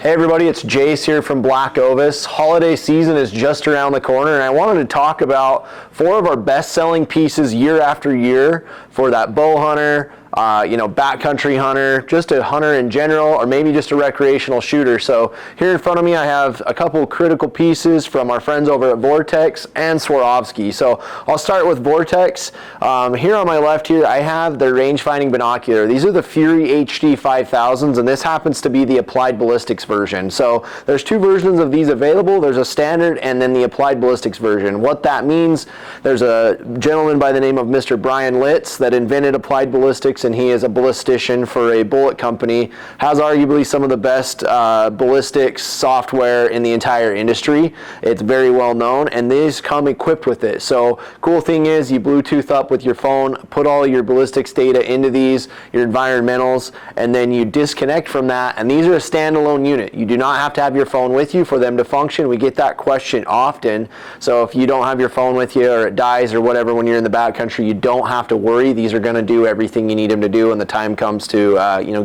Hey everybody, it's Jace here from Black Ovis. Holiday season is just around the corner and I wanted to talk about 4 of our best-selling pieces year after year for that bow hunter, backcountry hunter, just a hunter in general, or maybe just a recreational shooter. So here in front of me I have a couple critical pieces from our friends over at Vortex and Swarovski. So I'll start with Vortex. Here on my left here I have their range-finding binocular. These are the Fury HD 5000s, and this happens to be the applied ballistics version. So there's 2 versions of these available. There's a standard and then the applied ballistics version. What that means, there's a gentleman by the name of Mr. Brian Litz that invented applied ballistics, and he is a ballistician for a bullet company, has arguably some of the best ballistics software in the entire industry. It's very well known, and these come equipped with it. So cool thing is you Bluetooth up with your phone, put all your ballistics data into these, your environmentals, and then you disconnect from that, and these are a standalone unit. You do not have to have your phone with you for them to function. We get that question often. So if you don't have your phone with you or it dies or whatever when you're in the backcountry, you don't have to worry. These are going to do everything you need them to do when the time comes to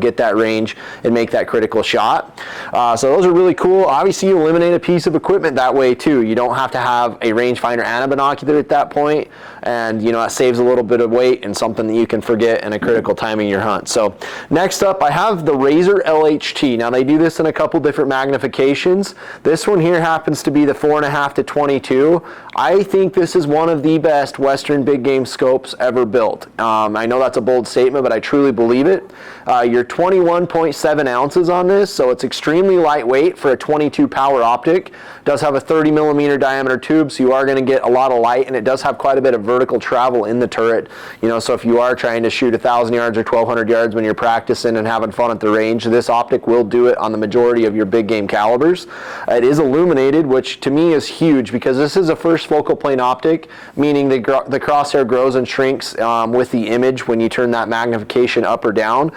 get that range and make that critical shot. So those are really cool. Obviously you eliminate a piece of equipment that way too. You don't have to have a rangefinder and a binocular at that point, and that saves a little bit of weight and something that you can forget in a critical time in your hunt. So next up I have the Razer LT. Now they do this in a couple different magnifications. This one here happens to be the 4.5 to 22. I think this is one of the best Western big game scopes ever built. I know that's a bold statement, but I truly believe it. You're 21.7 ounces on this, so it's extremely lightweight for a 22 power optic. It does have a 30 millimeter diameter tube, so you are going to get a lot of light, and it does have quite a bit of vertical travel in the turret. So if you are trying to shoot 1,000 yards or 1,200 yards when you're practicing and having fun at the range, this optic will do it on the majority of your big game calibers. It is illuminated, which to me is huge because this is a first focal plane optic, meaning the crosshair grows and shrinks with the image when you turn that magnification up or down.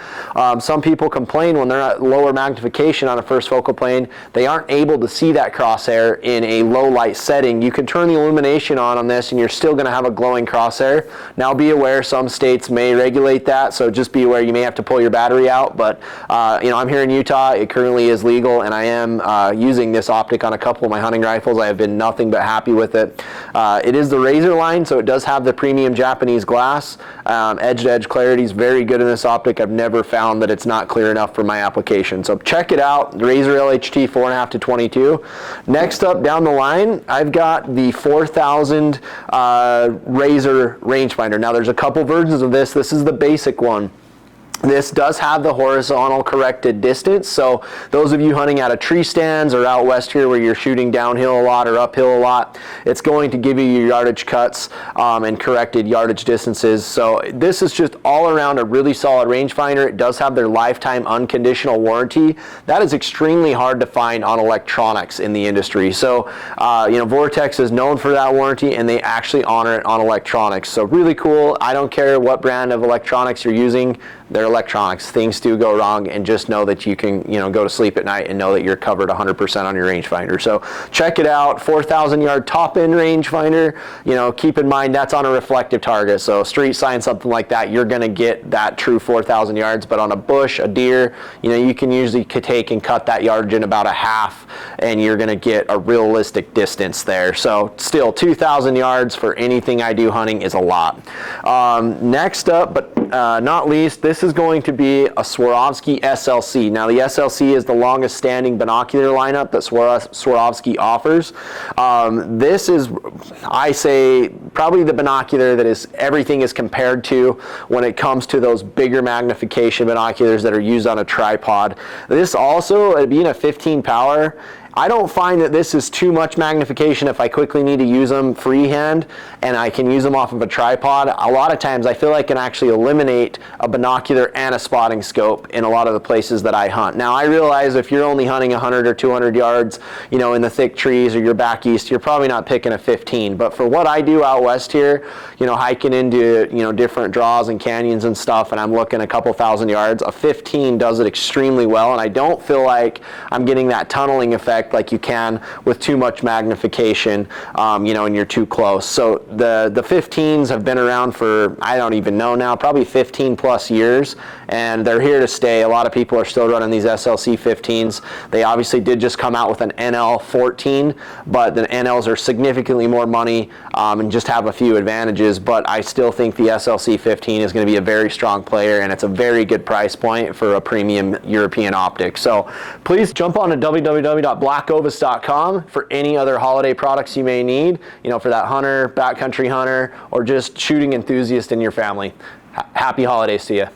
Some people complain when they're at lower magnification on a first focal plane, they aren't able to see that crosshair in a low light setting. You can turn the illumination on this and you're still going to have a glowing crosshair. Now be aware, some states may regulate that, so just be aware you may have to pull your battery out, but I'm here in Utah. It currently is legal, and I am using this optic on a couple of my hunting rifles. I have been nothing but happy with it. It is the Razer line, so it does have the premium Japanese glass. Edge-to-edge clarity is very good in this optic. I've never found that it's not clear enough for my application. So check it out, Razer LT 4.5 to 22. Next up down the line, I've got the 4000 Razer rangefinder. Now there's a couple versions of this. This is the basic one. This does have the horizontal corrected distance, so those of you hunting out of tree stands or out west here where you're shooting downhill a lot or uphill a lot, it's going to give you your yardage cuts and corrected yardage distances. So this is just all around a really solid rangefinder. It does have their lifetime unconditional warranty. That is extremely hard to find on electronics in the industry. So Vortex is known for that warranty, and they actually honor it on electronics. So really cool. I don't care what brand of electronics you're using. They're electronics. Things do go wrong, and just know that you can go to sleep at night and know that you're covered 100% on your rangefinder. So check it out. 4,000 yard top end rangefinder. Keep in mind that's on a reflective target. So street sign, something like that, you're going to get that true 4,000 yards. But on a bush, a deer, you can usually take and cut that yardage in about a half, and you're going to get a realistic distance there. So still 2,000 yards for anything I do hunting is a lot. Next up, but not least, this is going to be a Swarovski SLC. Now the SLC is the longest standing binocular lineup that Swarovski offers. This is, I say, probably the binocular that is everything is compared to when it comes to those bigger magnification binoculars that are used on a tripod. This also, being a 15 power, I don't find that this is too much magnification if I quickly need to use them freehand and I can use them off of a tripod. A lot of times I feel like I can actually eliminate a binocular and a spotting scope in a lot of the places that I hunt. Now I realize if you're only hunting 100 or 200 yards, in the thick trees or you're back east, you're probably not picking a 15. But for what I do out west here, hiking into, different draws and canyons and stuff, and I'm looking a couple thousand yards, a 15 does it extremely well, and I don't feel like I'm getting that tunneling effect effect like you can with too much magnification, you know, and you're too close. So the 15s have been around for, I don't even know now, probably 15 plus years, and they're here to stay. A lot of people are still running these SLC 15s. They obviously did just come out with an NL 14, but the NLs are significantly more money and just have a few advantages, but I still think the SLC 15 is going to be a very strong player, and it's a very good price point for a premium European optic. So please jump on to www.blackovis.com for any other holiday products you may need, you know, for that hunter, backcountry hunter, or just shooting enthusiast in your family. Happy holidays to you.